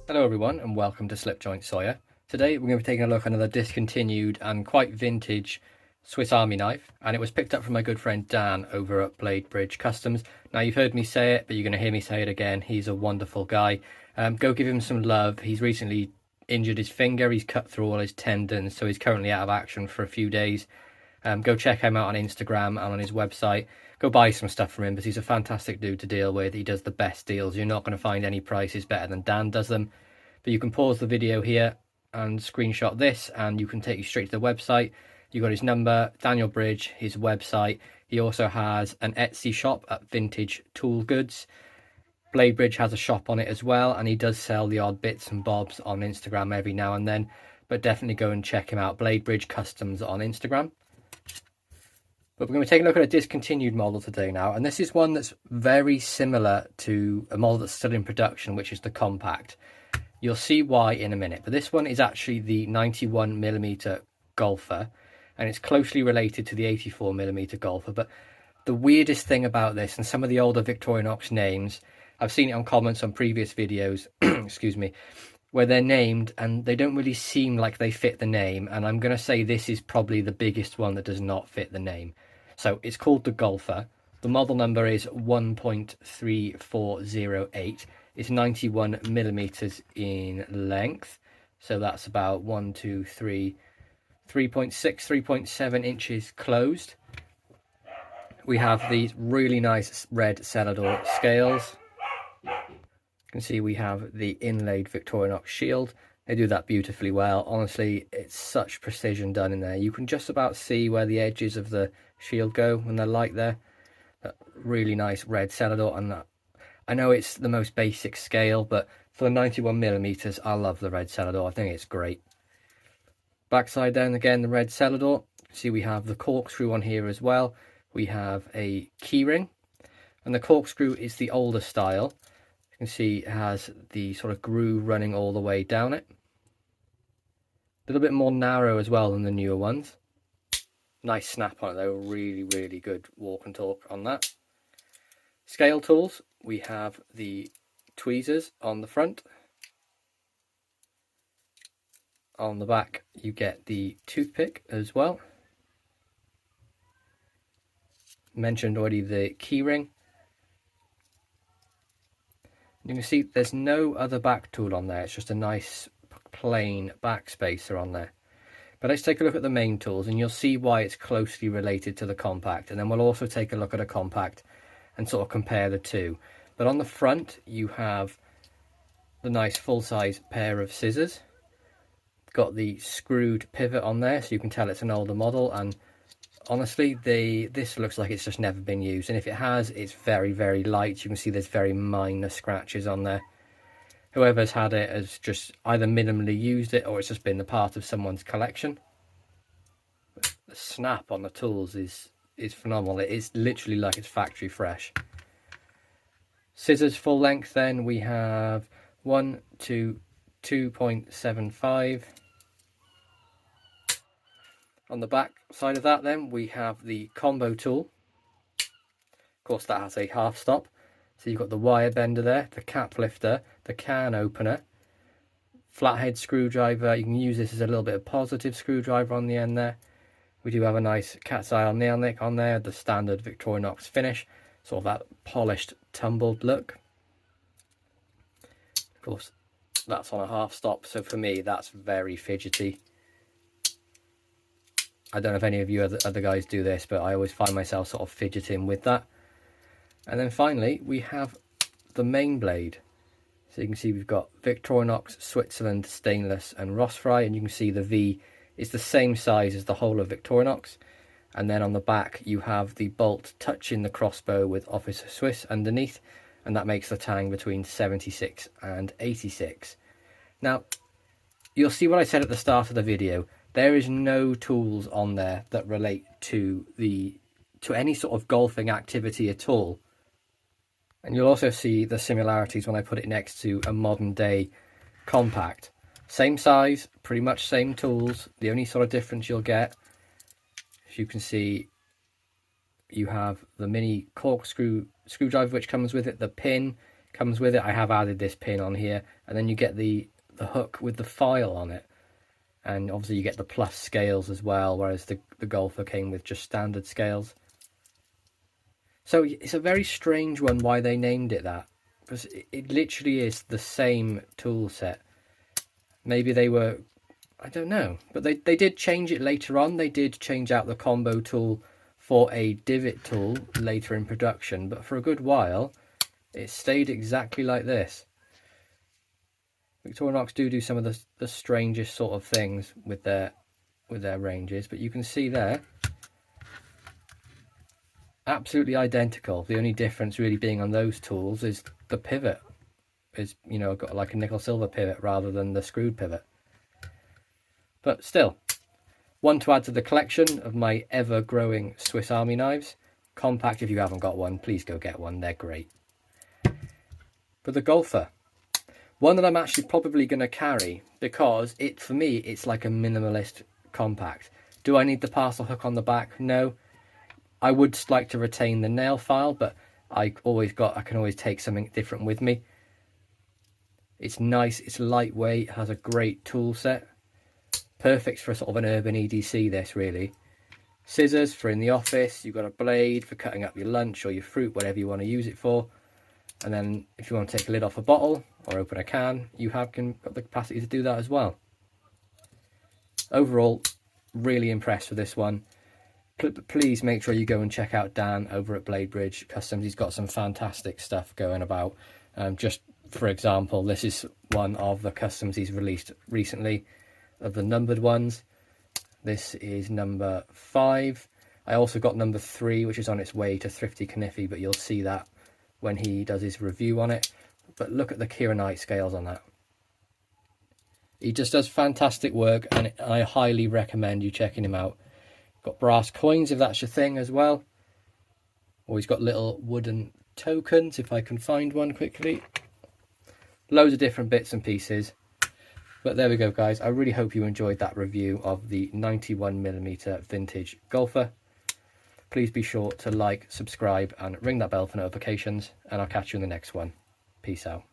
Hello everyone and welcome to Slipjoint Sawyer. Today we're going to be taking a look at another discontinued and quite vintage Swiss Army knife, and it was picked up from my good friend Dan over at Blade Bridge Customs. Now you've heard me say it, but you're going to hear me say it again. He's a wonderful guy. Go give him some love. He's recently injured his finger. He's cut through all his tendons, so he's currently out of action for a few days. Go check him out on Instagram and on his website. Go buy some stuff from him because he's a fantastic dude to deal with. He does the best deals. You're not going to find any prices better than Dan does them. But you can pause the video here and screenshot this and you can take you straight to the website. You got his number, Daniel Bridge, his website. He also has an Etsy shop at Vintage Tool Goods. Blade Bridge has a shop on it as well, and he does sell the odd bits and bobs on Instagram every now and then. But definitely go and check him out, Blade Bridge Customs on Instagram. But we're going to take a look at a discontinued model today now, and this is one that's very similar to a model that's still in production, which is the Compact. You'll see why in a minute, but this one is actually the 91mm Golfer, and it's closely related to the 84mm Golfer. But the weirdest thing about this, and some of the older Victorinox names, I've seen it on comments on previous videos, excuse me, where they're named and they don't really seem like they fit the name, and I'm going to say this is probably the biggest one that does not fit the name. So it's called the Golfer. The model number is 1.3408. It's 91mm in length, so that's about 3.6, 3.7 inches closed. We have these really nice red Cellidor scales. You can see we have the inlaid Victorinox shield. They do that beautifully well. Honestly, it's such precision done in there. You can just about see where the edges of the shield go when they're light there. That really nice red Cellidor, and that, I know it's the most basic scale, but for the 91mm, I love the red Cellidor. I think it's great. Backside then, again, the red Cellidor. See, we have the corkscrew on here as well. We have a keyring, and the corkscrew is the older style. You can see it has the sort of groove running all the way down it. A little bit more narrow as well than the newer ones. Nice snap on it though, really, really good walk and talk on that. Scale tools, we have the tweezers on the front. On the back you get the toothpick as well. Mentioned already the keyring. You can see there's no other back tool on there, it's just a nice plain back spacer on there. But let's take a look at the main tools and you'll see why it's closely related to the Compact, and then we'll also take a look at a Compact and sort of compare the two. But on the front you have the nice full-size pair of scissors. Got the screwed pivot on there, so you can tell it's an older model, and honestly this looks like it's just never been used, and if it has, it's very, very light. You can see there's very minor scratches on there. Whoever's had it has just either minimally used it or it's just been a part of someone's collection. But the snap on the tools is phenomenal. It is literally like it's factory fresh. Scissors full length then, we have 1 to 2.75. On the back side of that then, we have the combo tool. Of course that has a half stop. So you've got the wire bender there, the cap lifter, the can opener, flathead screwdriver. You can use this as a little bit of positive screwdriver on the end there. We do have a nice cat's eye nail nick on there, the standard Victorinox finish, sort of that polished, tumbled look. Of course, that's on a half stop, so for me, that's very fidgety. I don't know if any of you other guys do this, but I always find myself sort of fidgeting with that. And then finally, we have the main blade. So you can see we've got Victorinox, Switzerland, stainless and Rossfry, and you can see the V is the same size as the whole of Victorinox. And then on the back, you have the bolt touching the crossbow with Officer Swiss underneath, and that makes the tang between 76 and 86. Now, you'll see what I said at the start of the video. There is no tools on there that relate to any sort of golfing activity at all. And you'll also see the similarities when I put it next to a modern day Compact. Same size, pretty much same tools. The only sort of difference you'll get, as you can see, you have the mini corkscrew screwdriver which comes with it, the pin comes with it. I have added this pin on here, and then you get the hook with the file on it, and obviously you get the plus scales as well, whereas the Golfer came with just standard scales. So it's a very strange one why they named it that, because it literally is the same tool set. Maybe they were, I don't know, but they did change it later on. They did change out the combo tool for a divot tool later in production, but for a good while it stayed exactly like this. Victorinox do some of the strangest sort of things with their ranges, but you can see there, absolutely identical. The only difference really being on those tools is the pivot is, you know, got like a nickel silver pivot rather than the screwed pivot. But still, one to add to the collection of my ever-growing Swiss Army knives. Compact, if you haven't got one, please go get one, they're great. But the Golfer, one that I'm actually probably going to carry, because for me it's like a minimalist compact. Do I need the parcel hook on the back? No. I would like to retain the nail file, but I can always take something different with me. It's nice, it's lightweight, has a great tool set. Perfect for sort of an urban EDC, this really. Scissors for in the office, you've got a blade for cutting up your lunch or your fruit, whatever you want to use it for. And then if you want to take a lid off a bottle or open a can, you got the capacity to do that as well. Overall, really impressed with this one. Please make sure you go and check out Dan over at Blade Bridge Customs. He's got some fantastic stuff going about. Just for example, this is one of the customs he's released recently, of the numbered ones. This is number 5. I also got number 3, which is on its way to Thrifty Kniffy, but you'll see that when he does his review on it. But look at the Keyring scales on that. He just does fantastic work, and I highly recommend you checking him out. Got brass coins if that's your thing as well. Or he's got little wooden tokens, if I can find one quickly. Loads of different bits and pieces. But there we go, guys. I really hope you enjoyed that review of the 91mm vintage Golfer. Please be sure to like, subscribe, and ring that bell for notifications, and I'll catch you in the next one. Peace out.